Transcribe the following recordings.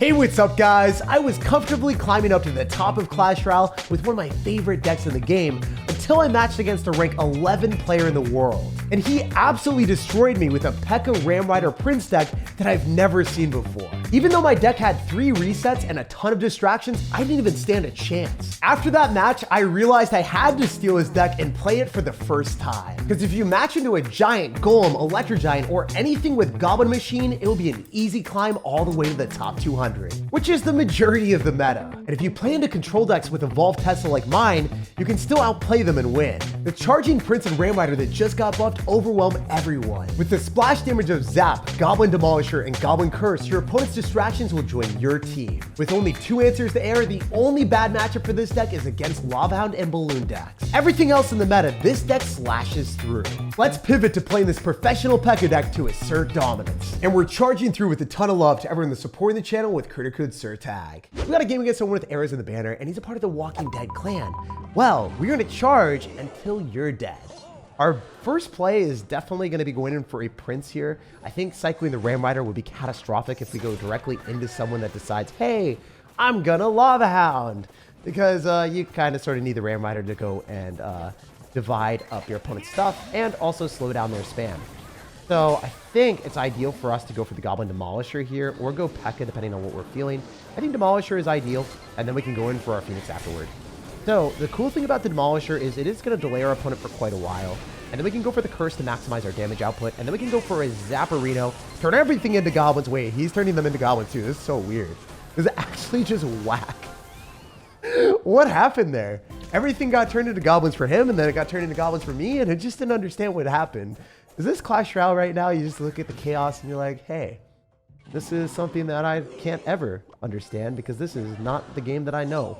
Hey, what's up guys? I was comfortably climbing up to the top of Clash Royale with one of my favorite decks in the game until I matched against a rank 11 player in the world. And he absolutely destroyed me with a Pekka Prince deck that I've never seen before. Even though my deck had 3 resets and a ton of distractions, I didn't even stand a chance. After that match, I realized I had to steal his deck and play it for the first time. Because if you match into a giant, golem, electro giant, or anything with goblin machine, it will be an easy climb all the way to the top 200, which is the majority of the meta. And if you play into control decks with evolved Tesla like mine, you can still outplay them and win. The charging Prince and Ram Rider that just got buffed overwhelm everyone. With the splash damage of Zap, Goblin Demolisher, and Goblin Curse, your opponent's distractions will join your team. With only 2 answers to air, the only bad matchup for this deck is against Lava Hound and Balloon decks. Everything else in the meta, this deck slashes through. Let's pivot to playing this professional Pekka deck to assert dominance. And we're charging through with a ton of love to everyone that's supporting the channel with code SirTag. We got a game against someone with arrows in the banner, and he's a part of the Walking Dead clan. Well, we're gonna charge until you're dead. Our first play is definitely going to be going in for a Prince here. I think cycling the Ram Rider would be catastrophic if we go directly into someone that decides, hey, I'm gonna Lava Hound. Because you kind of sort of need the Ram Rider to go and divide up your opponent's stuff and also slow down their spam. So I think it's ideal for us to go for the Goblin Demolisher here or go Pekka depending on what we're feeling. I think Demolisher is ideal, and then we can go in for our Phoenix afterward. So the cool thing about the Demolisher is it is going to delay our opponent for quite a while. And then we can go for the Curse to maximize our damage output. And then we can go for a Zapperino, turn everything into goblins. Wait, he's turning them into goblins too. This is so weird. This is actually just whack. What happened there? Everything got turned into goblins for him, and then it got turned into goblins for me, and I just didn't understand what happened. Is this Clash Royale right now? You just look at the chaos and you're like, hey, this is something that I can't ever understand because this is not the game that I know.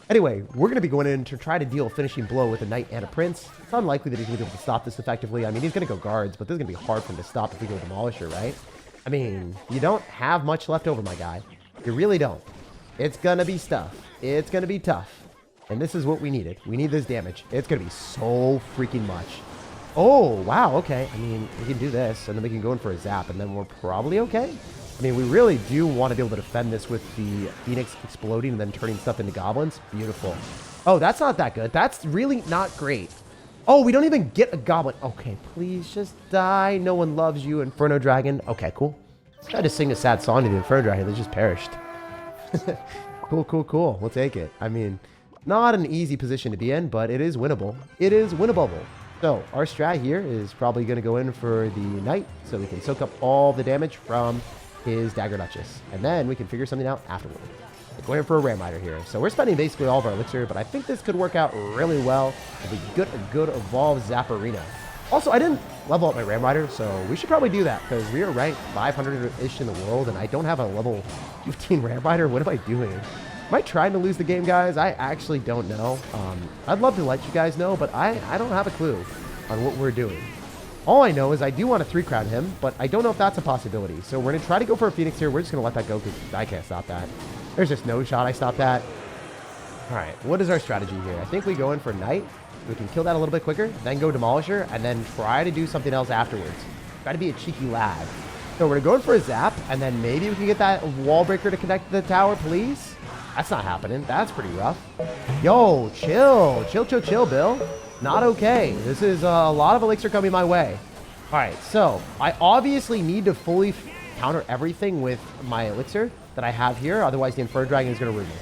Anyway, we're going to be going in to try to deal a finishing blow with a Knight and a Prince. It's unlikely that he's going to be able to stop this effectively. I mean, he's going to go guards, but this is going to be hard for him to stop if we go Demolisher, right? I mean, you don't have much left over, my guy. You really don't. It's going to be stuff. It's going to be tough. And this is what we needed. We need this damage. It's going to be so freaking much. Oh, wow, okay. I mean, we can do this, and then we can go in for a Zap, and then we're probably okay. I mean, we really do want to be able to defend this with the Phoenix exploding and then turning stuff into goblins. Beautiful. Oh, that's not that good. That's really not great. Oh, we don't even get a goblin. Okay, please just die. No one loves you, Inferno Dragon. Okay, cool. Tried to sing a sad song to the Inferno Dragon. They just perished. Cool, cool, cool. We'll take it. I mean, not an easy position to be in, but it is winnable. It is winnable. So our strat here is probably going to go in for the Knight so we can soak up all the damage from his Dagger Duchess. And then we can figure something out afterward. We're going for a Ram Rider here. So we're spending basically all of our elixir, but I think this could work out really well if we get a good evolved Zapperino. Also, I didn't level up my Ram Rider, so we should probably do that because we are ranked 500-ish in the world, and I don't have a level 15 Ram Rider. What am I doing? Am I trying to lose the game, guys? I actually don't know. I'd love to let you guys know, but I don't have a clue on what we're doing. All I know is I do want to 3-crown him, but I don't know if that's a possibility. So we're going to try to go for a Phoenix here. We're just going to let that go because I can't stop that. There's just no shot I stop that. All right, what is our strategy here? I think we go in for Knight. We can kill that a little bit quicker, then go Demolisher, and then try to do something else afterwards. Try to be a cheeky lad. So we're going to go in for a Zap, and then maybe we can get that wall breaker to connect to the tower, please. That's not happening. That's pretty rough. Yo, chill. Chill, chill, chill, Bill. Not okay. This is a lot of elixir coming my way. All right, so I obviously need to fully counter everything with my elixir that I have here. Otherwise, the Inferno Dragon is going to ruin me.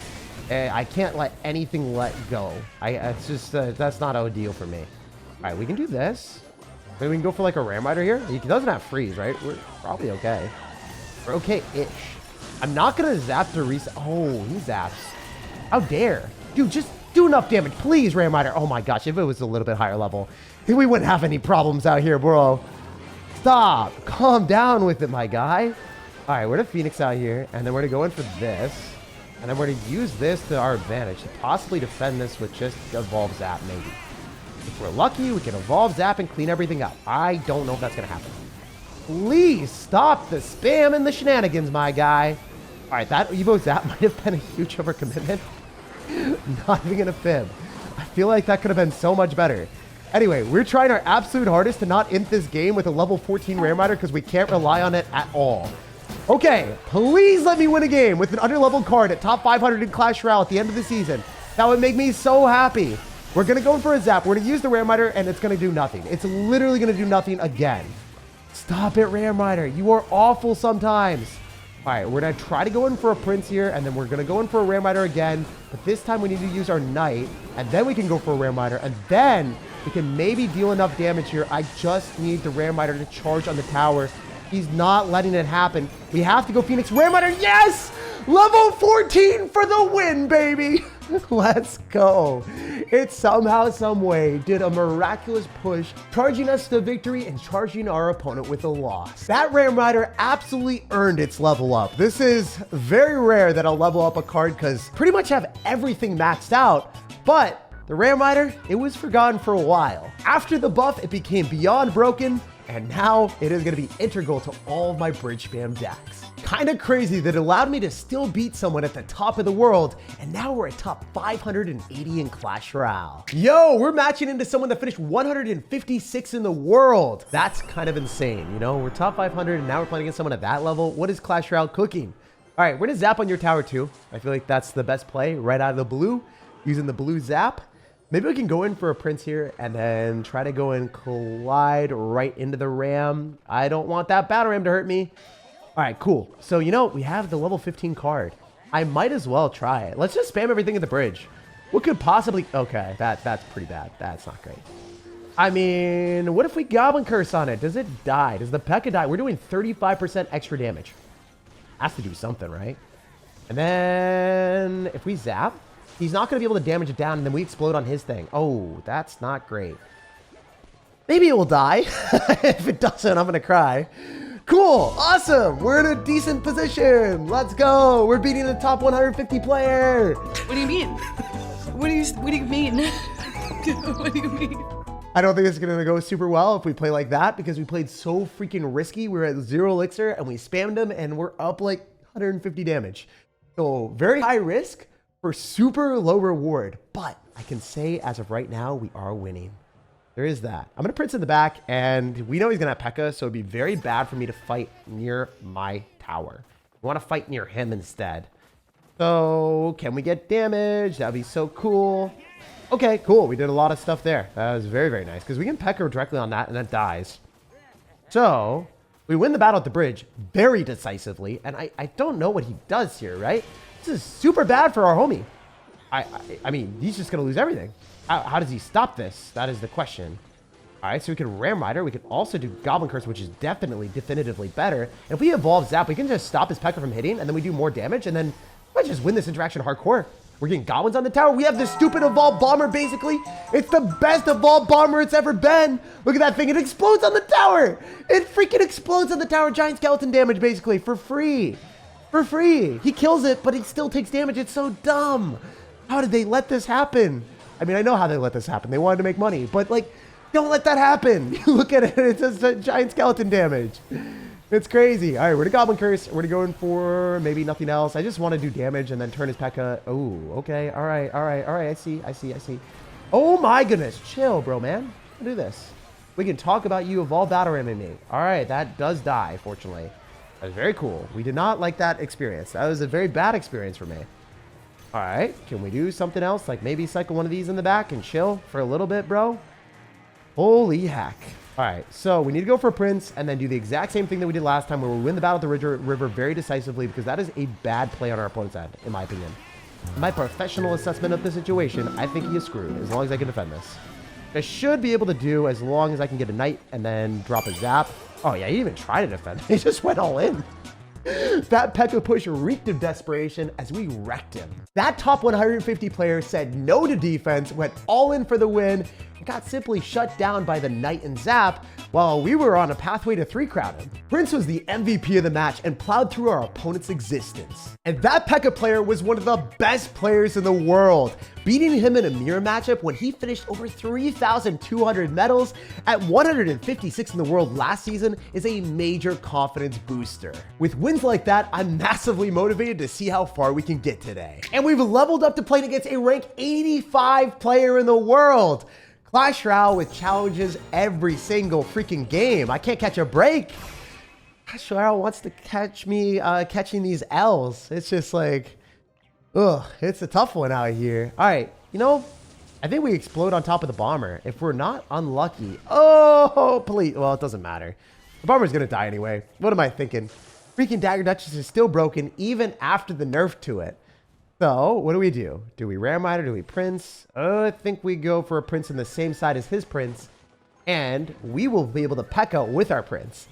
I can't let anything let go. It's just, that's not ideal for me. All right, we can do this. Maybe we can go for like a Ram Rider here. He doesn't have freeze, right? We're probably okay. We're okay-ish. I'm not going to zap to reset. Oh, he zaps. How dare. Dude, just do enough damage, please, Ram Rider. Oh my gosh, if it was a little bit higher level, we wouldn't have any problems out here, bro. Stop. Calm down with it, my guy. All right, we're going to Phoenix out here, and then we're going to go in for this. And then we're going to use this to our advantage to possibly defend this with just Evolve Zap, maybe. If we're lucky, we can Evolve Zap and clean everything up. I don't know if that's going to happen. Please stop the spam and the shenanigans, my guy. All right, that Evo Zap might have been a huge overcommitment. Not even gonna fib. I feel like that could have been so much better. Anyway, we're trying our absolute hardest to not int this game with a level 14 Ram Rider because we can't rely on it at all. Okay, please let me win a game with an underleveled card at top 500 in Clash Royale at the end of the season. That would make me so happy. We're going to go in for a zap. We're going to use the Ram Rider, and it's going to do nothing. It's literally going to do nothing again. Stop it, Ram Rider. You are awful sometimes. All right, we're going to try to go in for a Prince here, and then we're going to go in for a Ram Rider again. But this time we need to use our Knight, and then we can go for a Ram Rider, and then we can maybe deal enough damage here. I just need the Ram Rider to charge on the tower. He's not letting it happen. We have to go Phoenix Ram Rider. Yes! Level 14 for the win, baby. Let's go. It somehow, some way did a miraculous push, charging us to victory and charging our opponent with a loss. That Ram Rider absolutely earned its level up. This is very rare that I'll level up a card because pretty much have everything maxed out, but the Ram Rider, it was forgotten for a while. After the buff, it became beyond broken, and now it is going to be integral to all of my bridge spam decks. Kind of crazy that it allowed me to still beat someone at the top of the world, and now we're at top 580 in Clash Royale. Yo, we're matching into someone that finished 156 in the world. That's kind of insane, you know? We're top 500, and now we're playing against someone at that level. What is Clash Royale cooking? All right, we're going to zap on your tower too. I feel like that's the best play right out of the blue, using the blue zap. Maybe we can go in for a Prince here and then try to go and collide right into the Ram. I don't want that Battle Ram to hurt me. All right, cool. So, you know, we have the level 15 card. I might as well try it. Let's just spam everything at the bridge. What could possibly... Okay, that's pretty bad. That's not great. I mean, what if we Goblin Curse on it? Does it die? Does the Pekka die? We're doing 35% extra damage. Has to do something, right? And then if we zap... He's not going to be able to damage it down, and then we explode on his thing. Oh, that's not great. Maybe it will die. If it doesn't, I'm going to cry. Cool. Awesome. We're in a decent position. Let's go. We're beating the top 150 player. What do you mean? What do you mean? What do you mean? I don't think it's going to go super well if we play like that because we played so freaking risky. We were at 0 elixir, and we spammed him, and we're up like 150 damage. So very high risk for super low reward, but I can say as of right now, we are winning. There is that. I'm going to Prince in the back, and we know he's going to have Pekka, so it'd be very bad for me to fight near my tower. I want to fight near him instead. So can we get damage? That'd be so cool. Okay, cool. We did a lot of stuff there. That was very, very nice because we can Pekka directly on that, and that dies. So we win the battle at the bridge very decisively, and I don't know what he does here, right? This is super bad for our homie. I mean, he's just going to lose everything. How does he stop this? That is the question. All right, so we can Ram Rider. We can also do Goblin Curse, which is definitively better. And if we evolve Zap, we can just stop his Pekka from hitting, and then we do more damage, and then let's just win this interaction hardcore. We're getting Goblins on the tower. We have this stupid Evolved Bomber, basically. It's the best Evolved Bomber it's ever been. Look at that thing. It explodes on the tower. It freaking explodes on the tower. Giant skeleton damage, basically, for free. For free. He kills it, but he still takes damage. It's so dumb. How did they let this happen? I mean, I know how they let this happen. They wanted to make money, but like, don't let that happen. Look at it. It's just a giant skeleton damage. It's crazy. All right, we're to Goblin Curse. We're to go in for maybe nothing else. I just want to do damage and then turn his Pekka. Oh, okay. All right. I see. Oh my goodness. Chill, bro, man. I'll do this. We can talk about you Evolved Battle Ram me. All right, that does die, fortunately. That was very cool. We did not like that experience. That was a very bad experience for me. All right, can we do something else? Like maybe cycle one of these in the back and chill for a little bit, bro? Holy heck. All right, so we need to go for a Prince and then do the exact same thing that we did last time where we win the battle at the river very decisively because that is a bad play on our opponent's end, in my opinion. My professional assessment of the situation, I think he is screwed as long as I can defend this. I should be able to do as long as I can get a Knight and then drop a Zap. Oh yeah, he didn't even try to defend. He just went all in. That Pekka push reeked of desperation as we wrecked him. That top 150 player said no to defense, went all in for the win, and got simply shut down by the Knight and Zap while we were on a pathway to 3-crown him. Prince was the MVP of the match and plowed through our opponent's existence. And that Pekka player was one of the best players in the world, beating him in a mirror matchup when he finished over 3,200 medals at 156 in the world last season is a major confidence booster. With wins like that, I'm massively motivated to see how far we can get today. And we've leveled up to playing against a rank 85 player in the world. Clash Royale with challenges every single freaking game. I can't catch a break. Royale wants to catch me catching these L's. It's just like, ugh, it's a tough one out here. All right, you know, I think we explode on top of the bomber. If we're not unlucky, oh, please. Well, it doesn't matter. The bomber's gonna die anyway. What am I thinking? Freaking Dagger Duchess is still broken even after the nerf to it. So what do? Do we Ram Rider? Do we Prince? I think we go for a Prince in the same side as his Prince, and we will be able to Pekka with our Prince.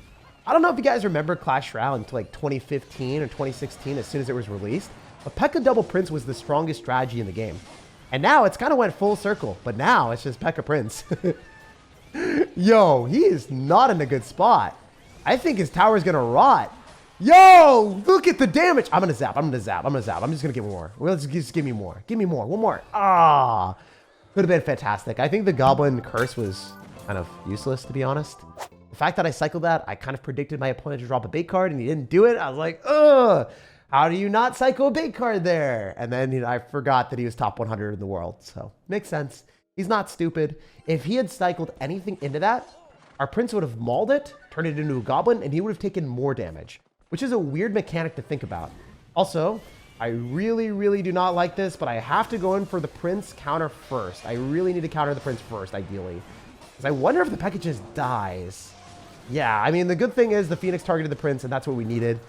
I don't know if you guys remember Clash Royale until like 2015 or 2016 as soon as it was released, but Pekka double Prince was the strongest strategy in the game. And now it's kind of went full circle, but now it's just Pekka Prince. Yo, he is not in a good spot. I think his tower is going to rot. Yo, look at the damage. I'm going to zap. I'm just going to give more. Well, just give me more. Give me more. One more. Ah, could have been fantastic. I think the Goblin Curse was kind of useless, to be honest. The fact that I cycled that, I kind of predicted my opponent to drop a bait card and he didn't do it. I was like, ugh, how do you not cycle a bait card there? And then I forgot that he was top 100 in the world. So makes sense. He's not stupid. If he had cycled anything into that, our Prince would have mauled it, turned it into a Goblin, and he would have taken more damage, which is a weird mechanic to think about. Also, I really do not like this, but I have to go in for the Prince counter first. I really need to counter the Prince first, ideally. Because I wonder if the Pekka just dies. Yeah, I mean, the good thing is the Phoenix targeted the Prince, and that's what we needed.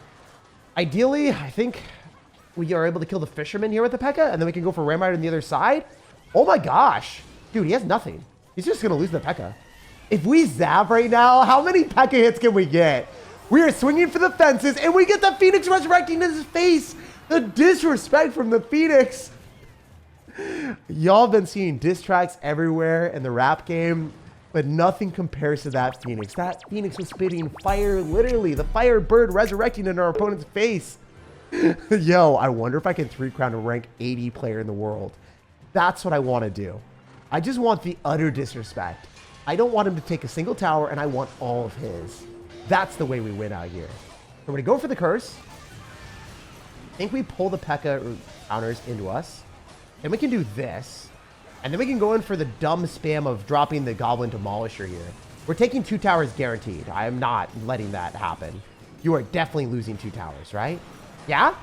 Ideally, I think we are able to kill the Fisherman here with the Pekka, and then we can go for Ram Rider on the other side. Oh my gosh. Dude, he has nothing. He's just going to lose the Pekka. If we zap right now, how many Pekka hits can we get? We are swinging for the fences, and we get the Phoenix resurrecting in his face. The disrespect from the Phoenix. Y'all been seeing diss tracks everywhere in the rap game, but nothing compares to that Phoenix. That Phoenix was spitting fire, literally. The fire bird resurrecting in our opponent's face. Yo, I wonder if I can 3-crown a rank 80 player in the world. That's what I want to do. I just want the utter disrespect. I don't want him to take a single tower, and I want all of his. That's the way we win out here. We're going to go for the curse. I think we pull the Pekka counters into us. Then we can do this. And then we can go in for the dumb spam of dropping the Goblin Demolisher here. We're taking 2 towers guaranteed. I am not letting that happen. You are definitely losing 2 towers, right? Yeah?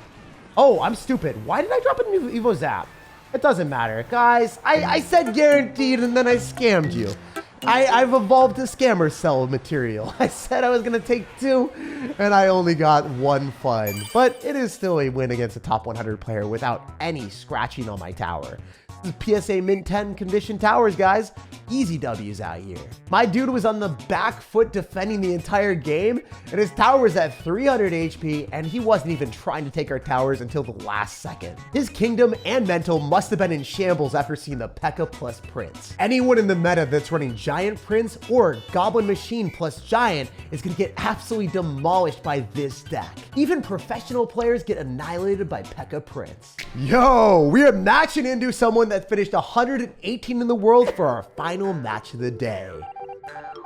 Oh, I'm stupid. Why did I drop an Evo Zap? It doesn't matter. Guys, I said guaranteed and then I scammed you. I've evolved to scammer cell material. I said I was going to take 2 and I only got 1 fun. But it is still a win against a top 100 player without any scratching on my tower. This is PSA Mint 10 condition towers, guys. Easy W's out here. My dude was on the back foot defending the entire game, and his tower was at 300 HP, and he wasn't even trying to take our towers until the last second. His kingdom and mental must have been in shambles after seeing the Pekka plus Prince. Anyone in the meta that's running Giant Prince or Goblin Machine plus Giant is going to get absolutely demolished by this deck. Even professional players get annihilated by Pekka Prince. Yo, we are matching into someone that finished 118 in the world for our final match of the day.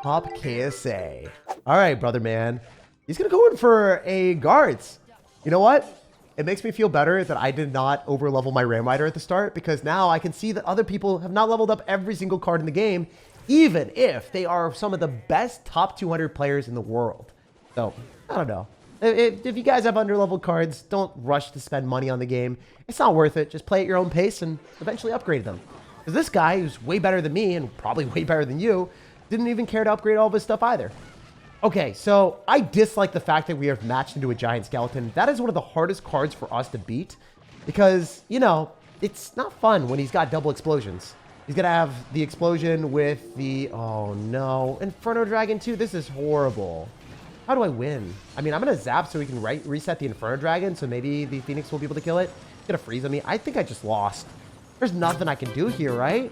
Top KSA. All right, brother man. He's going to go in for a guards. You know what? It makes me feel better that I did not over-level my Ram Rider at the start, because now I can see that other people have not leveled up every single card in the game, even if they are some of the best top 200 players in the world. So, I don't know. If you guys have underleveled cards, don't rush to spend money on the game. It's not worth it. Just play at your own pace and eventually upgrade them. Because this guy, who's way better than me and probably way better than you, didn't even care to upgrade all of his stuff either. Okay, so I dislike the fact that we have matched into a giant skeleton. That is one of the hardest cards for us to beat because, you know, it's not fun when he's got double explosions. He's going to have the explosion with the, oh no, Inferno Dragon too. This is horrible. How do I win? I mean, I'm going to zap so we can reset the Inferno Dragon, so maybe the Phoenix will be able to kill it. It's going to freeze on me. I think I just lost. There's nothing I can do here, right?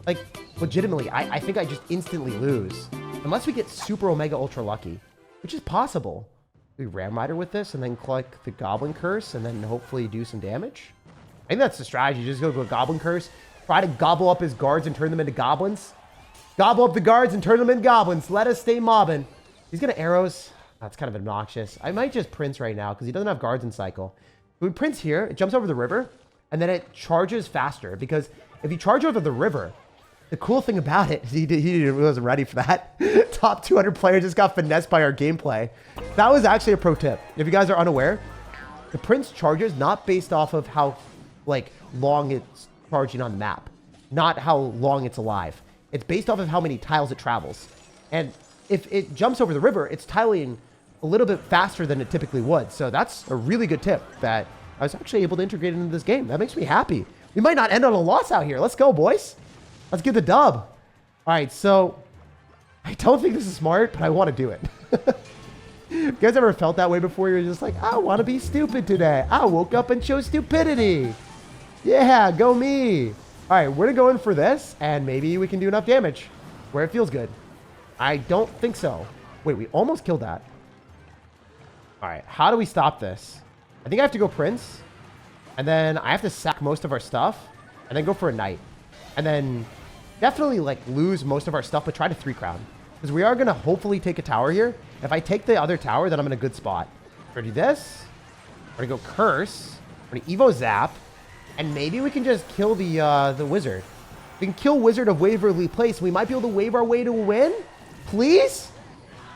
Like, legitimately, I think I just instantly lose. Unless we get super Omega Ultra lucky, which is possible. We Ram Rider with this and then click the Goblin Curse and then hopefully do some damage. I think that's the strategy. Just go to a Goblin Curse. Try to gobble up his guards and turn them into goblins. Gobble up the guards and turn them into goblins. Let us stay mobbing. He's going to arrows. That's kind of obnoxious. I might just Prince right now because he doesn't have guards in cycle. We Prince here. It jumps over the river and then it charges faster because if you charge over the river, the cool thing about it is he wasn't ready for that. top 200 player just got finessed by our gameplay. That was actually a pro tip. If you guys are unaware, the Prince charges not based off of how like long it's charging on the map, not how long it's alive. It's based off of how many tiles it travels. And if it jumps over the river, it's tiling a little bit faster than it typically would. So that's a really good tip that I was actually able to integrate into this game. That makes me happy. We might not end on a loss out here. Let's go, boys. Let's get the dub. All right, so I don't think this is smart, but I want to do it. You guys ever felt that way before? You're just like, I want to be stupid today. I woke up and chose stupidity. Yeah, go me. All right, we're going to go in for this, and maybe we can do enough damage where it feels good. I don't think so. Wait, we almost killed that. All right, how do we stop this? I think I have to go Prince, and then I have to sack most of our stuff, and then go for a Knight. And then definitely like lose most of our stuff, but try to 3-crown. Because we are going to hopefully take a tower here. If I take the other tower, then I'm in a good spot. We're going to do this. We're going to go Curse. We're going to Evo Zap. And maybe we can just kill the Wizard. We can kill Wizard of Waverly Place. We might be able to wave our way to a win. Please?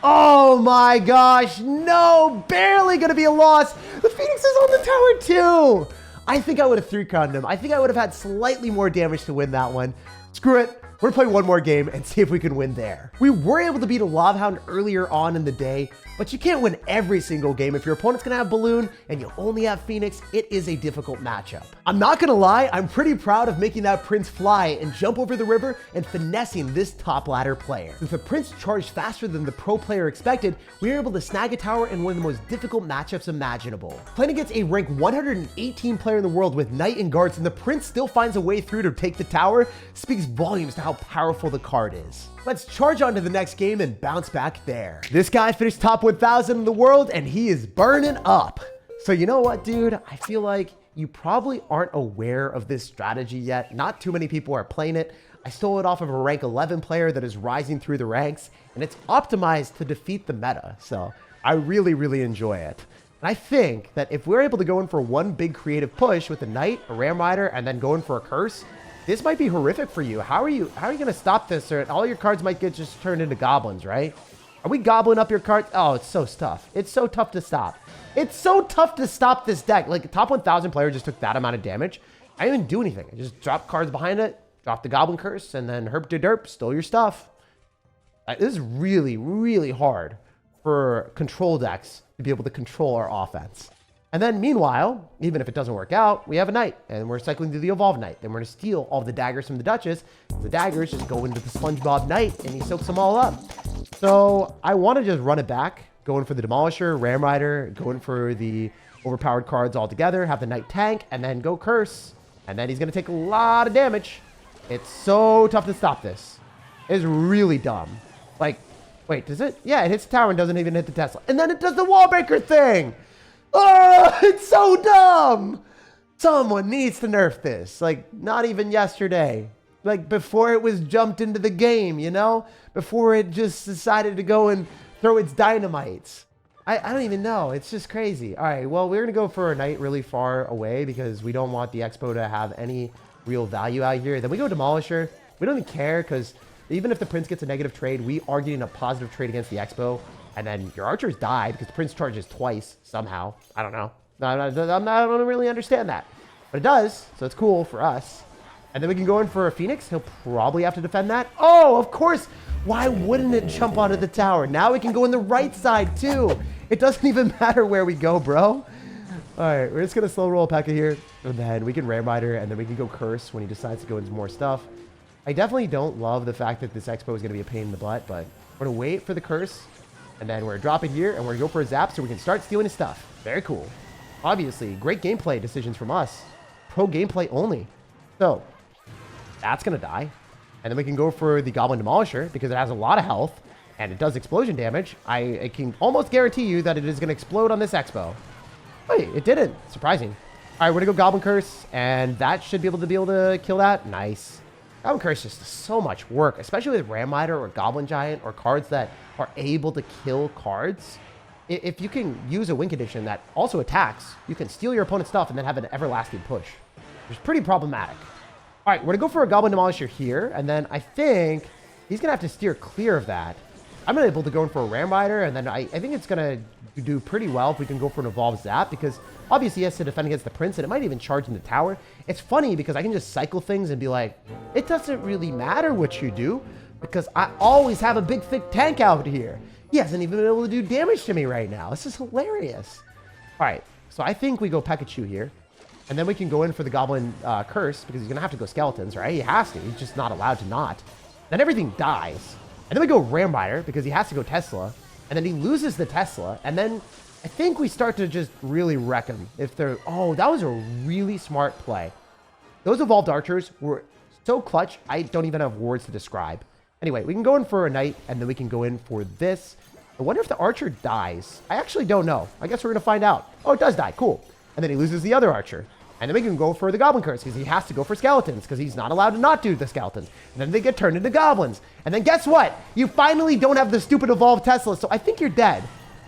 Oh my gosh. No. Barely going to be a loss. The Phoenix is on the tower too. I think I would have 3-crowned him. I think I would have had slightly more damage to win that one. Screw it. We're going to play one more game and see if we can win there. We were able to beat a Lovehound earlier on in the day, but you can't win every single game. If your opponent's going to have Balloon and you only have Phoenix, it is a difficult matchup. I'm not going to lie, I'm pretty proud of making that Prince fly and jump over the river and finessing this top ladder player. Since the Prince charged faster than the pro player expected, we were able to snag a tower in one of the most difficult matchups imaginable. Playing against a rank 118 player in the world with Knight and Guards, and the Prince still finds a way through to take the tower speaks volumes to how powerful the card is. Let's charge on to the next game and bounce back there. This guy finished top 1,000 in the world and he is burning up. So you know what, dude? I feel like you probably aren't aware of this strategy yet. Not too many people are playing it. I stole it off of a rank 11 player that is rising through the ranks, and it's optimized to defeat the meta. So I really, really enjoy it. And I think that if we're able to go in for one big creative push with a Knight, a Ram Rider, and then go in for a Curse, this might be horrific for you. How are you going to stop this? Or all your cards might get just turned into goblins, right? Are we gobbling up your cards? Oh, it's so tough. It's so tough to stop. It's so tough to stop this deck. Like, top 1,000 player just took that amount of damage. I didn't even do anything. I just dropped cards behind it, dropped the Goblin Curse, and then herp de derp, stole your stuff. This is really, really hard for control decks to be able to control our offense. And then meanwhile, even if it doesn't work out, we have a Knight, and we're cycling through the Evolved Knight. Then we're going to steal all the daggers from the Duchess. The daggers just go into the SpongeBob Knight, and he soaks them all up. So I want to just run it back, going for the Demolisher, Ram Rider, going for the overpowered cards all together, have the Knight tank, and then go Curse. And then he's going to take a lot of damage. It's so tough to stop this. It's really dumb. Like, wait, does it? Yeah, it hits the tower and doesn't even hit the Tesla. And then it does the wall breaker thing. Oh, it's so dumb. Someone needs to nerf this. Like, not even yesterday. Like, before it was jumped into the game, you know? Before it just decided to go and throw its dynamites. I don't even know. It's just crazy. All right, well, we're going to go for a Knight really far away because we don't want the Expo to have any real value out here. Then we go Demolisher. We don't even care because even if the Prince gets a negative trade, we are getting a positive trade against the Expo. And then your archers died because the Prince charges twice somehow. I don't know. I don't really understand that. But it does, so it's cool for us. And then we can go in for a Phoenix. He'll probably have to defend that. Oh, of course. Why wouldn't it jump onto the tower? Now we can go in the right side too. It doesn't even matter where we go, bro. All right, we're just going to slow roll Pekka here. And then we can Ram Rider, and then we can go Curse when he decides to go into more stuff. I definitely don't love the fact that this Expo is going to be a pain in the butt, but we're going to wait for the Curse. And then we're going to drop it here, and we're going to go for a Zap so we can start stealing his stuff. Very cool. Obviously, great gameplay decisions from us. Pro gameplay only. So, that's going to die. And then we can go for the Goblin Demolisher because it has a lot of health, and it does explosion damage. I can almost guarantee you that it is going to explode on this Expo. Wait, it didn't. Surprising. All right, we're going to go Goblin Curse, and that should be able to kill that. Nice. Goblin Curse is just so much work, especially with Ram Rider or Goblin Giant or cards that are able to kill cards. If you can use a win condition that also attacks, you can steal your opponent's stuff and then have an everlasting push, which is pretty problematic. All right, we're going to go for a Goblin Demolisher here, and then I think he's going to have to steer clear of that. I'm able to go in for a Ram Rider, and then I think it's going to do pretty well if we can go for an Evolved Zap, because obviously he has to defend against the Prince, and it might even charge in the tower. It's funny because I can just cycle things and be like, it doesn't really matter what you do, because I always have a big, thick tank out here. He hasn't even been able to do damage to me right now. This is hilarious. All right, so I think we go Pikachu here. And then we can go in for the Goblin Curse, because he's going to have to go Skeletons, right? He has to. He's just not allowed to not. Then everything dies. And then we go Ram Rider, because he has to go Tesla. And then he loses the Tesla. And then I think we start to just really wreck him. If they're... Oh, that was a really smart play. Those Evolved Archers were so clutch, I don't even have words to describe. Anyway, we can go in for a Knight, and then we can go in for this. I wonder if the Archer dies. I actually don't know. I guess we're going to find out. Oh, it does die. Cool. And then he loses the other Archer. And then we can go for the Goblin Curse, because he has to go for Skeletons, because he's not allowed to not do the Skeletons. And then they get turned into Goblins. And then guess what? You finally don't have the stupid Evolved Tesla, so I think you're dead.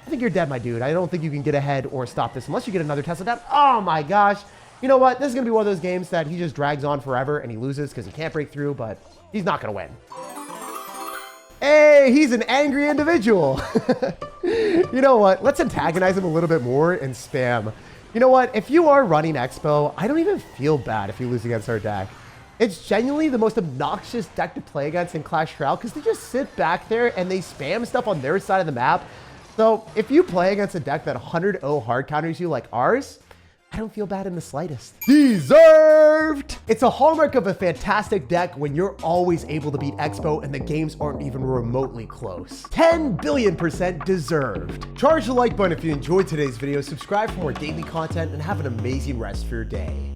I think you're dead, my dude. I don't think you can get ahead or stop this unless you get another Tesla down. Oh my gosh. You know what? This is going to be one of those games that he just drags on forever and he loses because he can't break through, but he's not going to win. Hey, he's an angry individual. You know what? Let's antagonize him a little bit more and spam. You know what? If you are running Expo, I don't even feel bad if you lose against our deck. It's genuinely the most obnoxious deck to play against in Clash Royale because they just sit back there and they spam stuff on their side of the map. So if you play against a deck that 100-0 hard counters you like ours, I don't feel bad in the slightest. Deserved! It's a hallmark of a fantastic deck when you're always able to beat Expo and the games aren't even remotely close. 10 billion% deserved. Charge the like button if you enjoyed today's video, subscribe for more daily content, and have an amazing rest of your day.